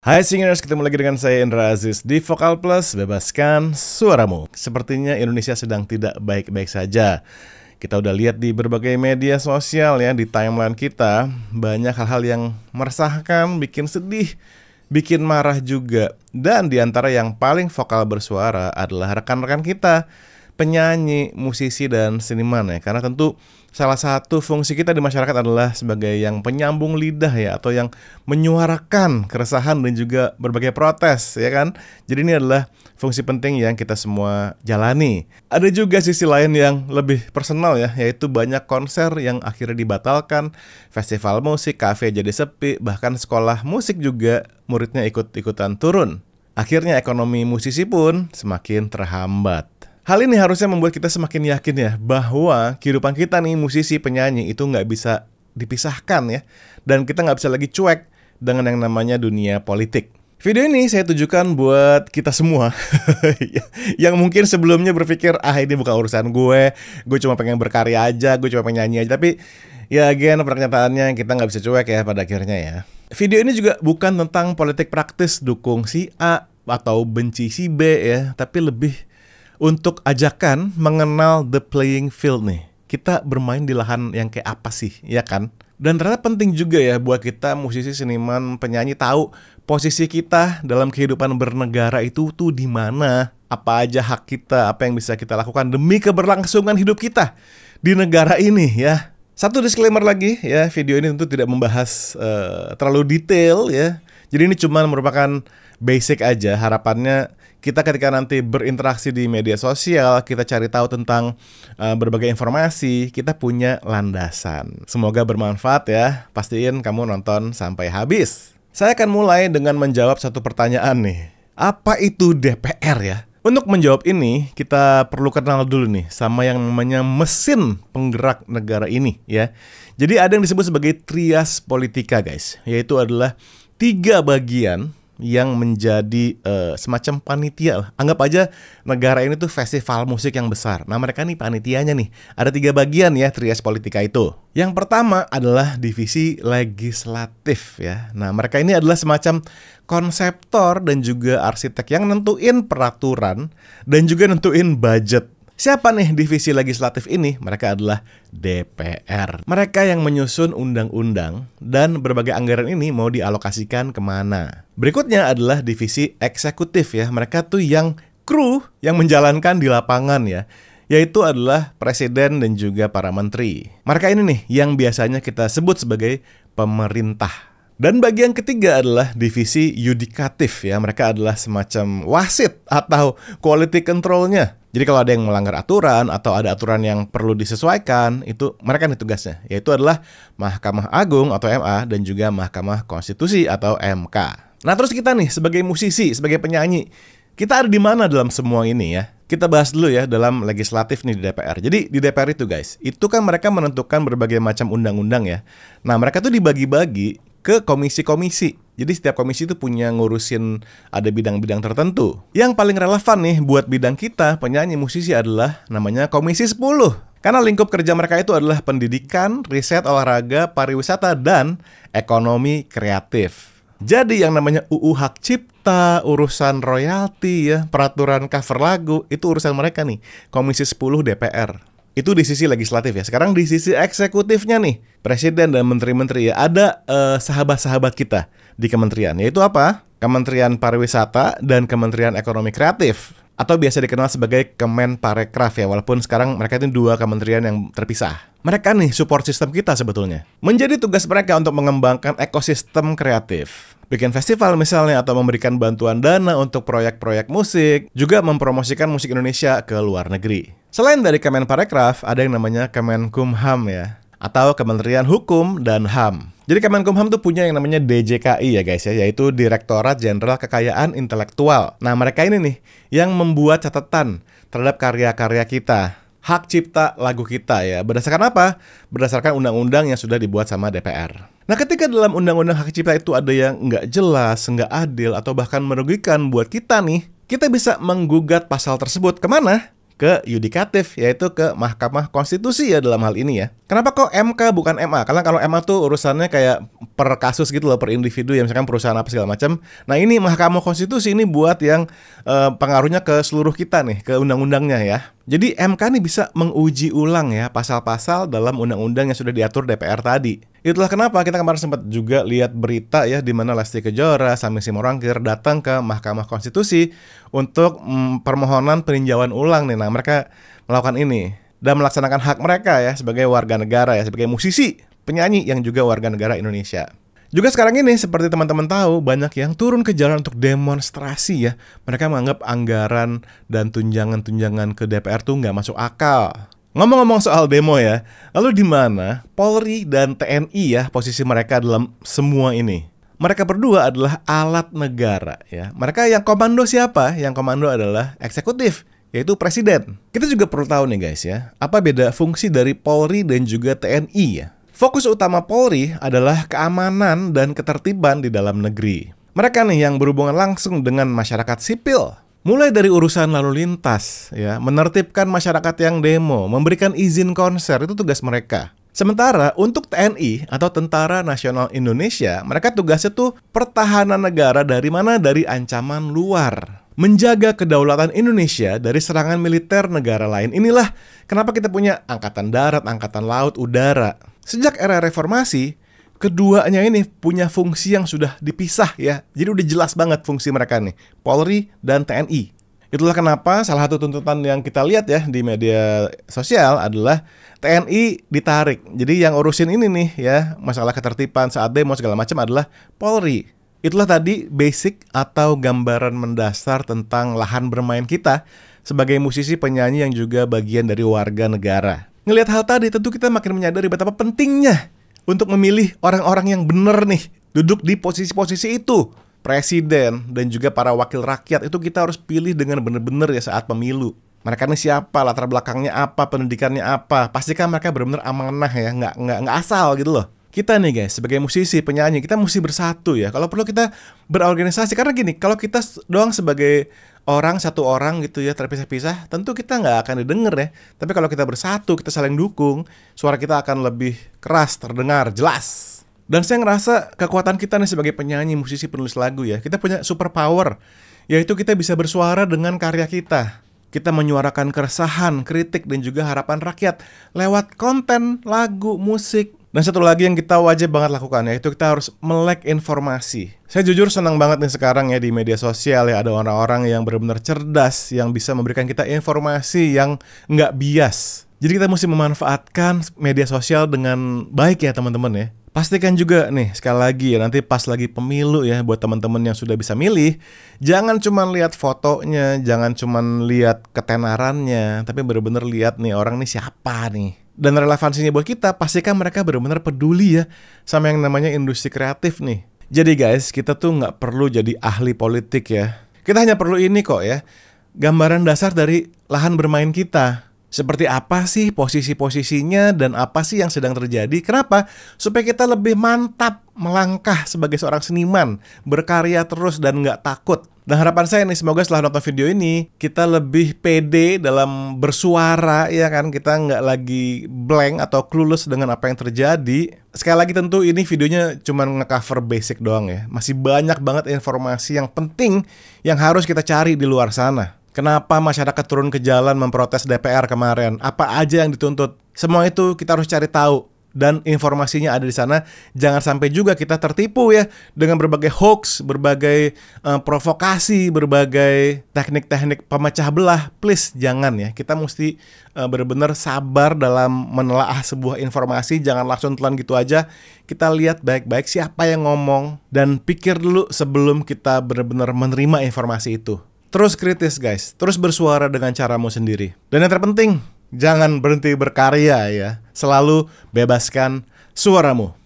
Hai Singers, ketemu lagi dengan saya Indra Aziz di Vokal Plus, bebaskan suaramu. Sepertinya Indonesia sedang tidak baik-baik saja. Kita udah lihat di berbagai media sosial ya, di timeline kita, banyak hal-hal yang meresahkan, bikin sedih, bikin marah juga. Dan di antara yang paling vokal bersuara adalah rekan-rekan kita, penyanyi, musisi, dan seniman ya. Karena tentu salah satu fungsi kita di masyarakat adalah sebagai yang penyambung lidah ya, atau yang menyuarakan keresahan dan juga berbagai protes ya kan. Jadi ini adalah fungsi penting yang kita semua jalani. Ada juga sisi lain yang lebih personal ya, yaitu banyak konser yang akhirnya dibatalkan, festival musik, kafe jadi sepi, bahkan sekolah musik juga muridnya ikut-ikutan turun. Akhirnya ekonomi musisi pun semakin terhambat. Hal ini harusnya membuat kita semakin yakin ya bahwa kehidupan kita nih musisi penyanyi itu nggak bisa dipisahkan ya. Dan kita nggak bisa lagi cuek dengan yang namanya dunia politik. Video ini saya tujukan buat kita semua yang mungkin sebelumnya berpikir ini bukan urusan gue cuma pengen berkarya aja, gue cuma pengen nyanyi aja. Tapi ya again, pernyataannya kita nggak bisa cuek ya pada akhirnya ya. Video ini juga bukan tentang politik praktis dukung si A atau benci si B ya, tapi lebih untuk ajakan mengenal the playing field nih. Kita bermain di lahan yang kayak apa sih, ya kan? Dan ternyata penting juga ya buat kita musisi, seniman, penyanyi tahu posisi kita dalam kehidupan bernegara itu tuh di mana, apa aja hak kita, apa yang bisa kita lakukan demi keberlangsungan hidup kita di negara ini ya. Satu disclaimer lagi ya, video ini tentu tidak membahas terlalu detail ya. Jadi ini cuma merupakan basic aja. Harapannya kita ketika nanti berinteraksi di media sosial, kita cari tahu tentang berbagai informasi, kita punya landasan. Semoga bermanfaat ya. Pastiin kamu nonton sampai habis. Saya akan mulai dengan menjawab satu pertanyaan nih. Apa itu DPR ya? Untuk menjawab ini, kita perlu kenal dulu nih sama yang namanya mesin penggerak negara ini ya. Jadi ada yang disebut sebagai trias politika guys, yaitu adalah 3 bagian yang menjadi semacam panitia lah. Anggap aja negara ini tuh festival musik yang besar. Nah mereka nih panitianya nih. Ada 3 bagian ya trias politika itu. Yang pertama adalah divisi legislatif ya. Nah mereka ini adalah semacam konseptor dan juga arsitek yang nentuin peraturan dan juga nentuin budget. Siapa nih divisi legislatif ini? Mereka adalah DPR. Mereka yang menyusun undang-undang dan berbagai anggaran ini mau dialokasikan kemana. Berikutnya adalah divisi eksekutif ya. Mereka tuh yang kru yang menjalankan di lapangan ya. Yaitu adalah presiden dan juga para menteri. Mereka ini nih yang biasanya kita sebut sebagai pemerintah. Dan bagian ketiga adalah divisi yudikatif ya. Mereka adalah semacam wasit atau quality controlnya. Jadi kalau ada yang melanggar aturan atau ada aturan yang perlu disesuaikan, itu mereka nih tugasnya, yaitu adalah Mahkamah Agung atau MA dan juga Mahkamah Konstitusi atau MK. Nah terus kita nih sebagai musisi, sebagai penyanyi, kita ada di mana dalam semua ini ya? Kita bahas dulu ya dalam legislatif nih di DPR. Jadi di DPR itu guys, itu kan mereka menentukan berbagai macam undang-undang ya. Nah mereka tuh dibagi-bagi ke komisi-komisi. Jadi setiap komisi itu punya ngurusin ada bidang-bidang tertentu. Yang paling relevan nih buat bidang kita, penyanyi musisi adalah namanya Komisi 10. Karena lingkup kerja mereka itu adalah pendidikan, riset, olahraga, pariwisata, dan ekonomi kreatif. Jadi yang namanya UU Hak Cipta, urusan royalti ya, peraturan cover lagu, itu urusan mereka nih, Komisi 10 DPR. Itu di sisi legislatif ya. Sekarang di sisi eksekutifnya nih, presiden dan menteri-menteri ya, ada sahabat-sahabat kita di kementerian, yaitu apa? Kementerian Pariwisata dan Kementerian Ekonomi Kreatif, atau biasa dikenal sebagai Kemenparekraf ya, walaupun sekarang mereka itu 2 kementerian yang terpisah. Mereka nih support sistem kita sebetulnya. Menjadi tugas mereka untuk mengembangkan ekosistem kreatif. Bikin festival misalnya, atau memberikan bantuan dana untuk proyek-proyek musik, juga mempromosikan musik Indonesia ke luar negeri. Selain dari Kemenparekraf, ada yang namanya Kemenkumham ya, atau Kementerian Hukum dan HAM. Jadi Kemenkumham tuh punya yang namanya DJKI ya guys ya, yaitu Direktorat Jenderal Kekayaan Intelektual. Nah mereka ini nih yang membuat catatan terhadap karya-karya kita, hak cipta lagu kita ya. Berdasarkan apa? Berdasarkan undang-undang yang sudah dibuat sama DPR. Nah ketika dalam undang-undang hak cipta itu ada yang nggak jelas, nggak adil, atau bahkan merugikan buat kita nih, kita bisa menggugat pasal tersebut kemana? ke yudikatif, yaitu ke Mahkamah Konstitusi ya dalam hal ini ya. Kenapa kok MK bukan MA? Karena kalau MA tuh urusannya kayak per kasus gitu loh, per individu ya, misalkan perusahaan apa segala macam. Nah ini Mahkamah Konstitusi ini buat yang pengaruhnya ke seluruh kita nih, ke undang-undangnya ya. Jadi MK nih bisa menguji ulang ya pasal-pasal dalam undang-undang yang sudah diatur DPR tadi. Itulah kenapa kita kemarin sempat juga lihat berita ya di mana Lesti Kejora, Sami Simorangkir datang ke Mahkamah Konstitusi untuk permohonan peninjauan ulang nih. Nah, mereka melakukan ini dan melaksanakan hak mereka ya sebagai warga negara ya, sebagai musisi, penyanyi yang juga warga negara Indonesia. Juga sekarang ini seperti teman-teman tahu, banyak yang turun ke jalan untuk demonstrasi ya. Mereka menganggap anggaran dan tunjangan-tunjangan ke DPR tuh nggak masuk akal. Ngomong-ngomong soal demo ya, lalu di mana Polri dan TNI ya posisi mereka dalam semua ini? Mereka berdua adalah alat negara ya. Mereka yang komando siapa? Yang komando adalah eksekutif, yaitu presiden. Kita juga perlu tahu nih guys ya, apa beda fungsi dari Polri dan juga TNI ya? Fokus utama Polri adalah keamanan dan ketertiban di dalam negeri. Mereka nih yang berhubungan langsung dengan masyarakat sipil. Mulai dari urusan lalu lintas, ya, menertibkan masyarakat yang demo, memberikan izin konser, itu tugas mereka. Sementara untuk TNI atau Tentara Nasional Indonesia, mereka tugasnya tuh pertahanan negara dari mana? Dari ancaman luar. Menjaga kedaulatan Indonesia dari serangan militer negara lain. Inilah kenapa kita punya angkatan darat, angkatan laut, udara. Sejak era reformasi, keduanya ini punya fungsi yang sudah dipisah ya. Jadi udah jelas banget fungsi mereka nih, Polri dan TNI. Itulah kenapa salah satu tuntutan yang kita lihat ya di media sosial adalah TNI ditarik. Jadi yang urusin ini nih ya, masalah ketertiban saat demo segala macam adalah Polri. Itulah tadi basic atau gambaran mendasar tentang lahan bermain kita sebagai musisi penyanyi yang juga bagian dari warga negara. Ngelihat hal tadi tentu kita makin menyadari betapa pentingnya untuk memilih orang-orang yang benar nih, duduk di posisi-posisi itu. Presiden dan juga para wakil rakyat itu kita harus pilih dengan benar-benar ya saat pemilu. Mereka ini siapa, latar belakangnya apa, pendidikannya apa. Pastikan mereka benar-benar amanah ya, nggak asal gitu loh. Kita nih guys, sebagai musisi, penyanyi, kita mesti bersatu ya. Kalau perlu kita berorganisasi, karena gini, kalau kita doang sebagai satu orang gitu ya, terpisah-pisah, tentu kita nggak akan didengar ya. Tapi kalau kita bersatu, kita saling dukung, suara kita akan lebih keras, terdengar, jelas. Dan saya ngerasa kekuatan kita nih sebagai penyanyi, musisi, penulis lagu ya, kita punya super power, yaitu kita bisa bersuara dengan karya kita. Kita menyuarakan keresahan, kritik, dan juga harapan rakyat lewat konten, lagu, musik. Dan satu lagi yang kita wajib banget lakukan, yaitu kita harus melek informasi. Saya jujur senang banget nih sekarang ya di media sosial ya, ada orang-orang yang benar-benar cerdas, yang bisa memberikan kita informasi yang nggak bias. Jadi kita mesti memanfaatkan media sosial dengan baik ya teman-teman ya. Pastikan juga nih, sekali lagi ya, nanti pas lagi pemilu ya, buat teman-teman yang sudah bisa milih, jangan cuma lihat fotonya, jangan cuma lihat ketenarannya, tapi benar-benar lihat nih orang nih siapa nih. Dan relevansinya buat kita, pastikan mereka benar-benar peduli ya sama yang namanya industri kreatif nih. Jadi guys, kita tuh nggak perlu jadi ahli politik ya. Kita hanya perlu ini kok ya, gambaran dasar dari lahan bermain kita. Seperti apa sih posisi-posisinya dan apa sih yang sedang terjadi? Kenapa? Supaya kita lebih mantap melangkah sebagai seorang seniman, berkarya terus dan nggak takut. Dan harapan saya nih, semoga setelah nonton video ini kita lebih pede dalam bersuara ya kan, kita nggak lagi blank atau clueless dengan apa yang terjadi. Sekali lagi tentu ini videonya cuma nge-cover basic doang ya. Masih banyak banget informasi yang penting yang harus kita cari di luar sana. Kenapa masyarakat turun ke jalan memprotes DPR kemarin? Apa aja yang dituntut? Semua itu kita harus cari tahu. Dan informasinya ada di sana. Jangan sampai juga kita tertipu ya dengan berbagai hoax, berbagai provokasi, berbagai teknik-teknik pemecah belah. Please jangan ya. Kita mesti benar-benar sabar dalam menelaah sebuah informasi. Jangan langsung telan gitu aja. Kita lihat baik-baik siapa yang ngomong dan pikir dulu sebelum kita benar-benar menerima informasi itu. Terus kritis guys, terus bersuara dengan caramu sendiri. Dan yang terpenting, jangan berhenti berkarya ya. Selalu bebaskan suaramu.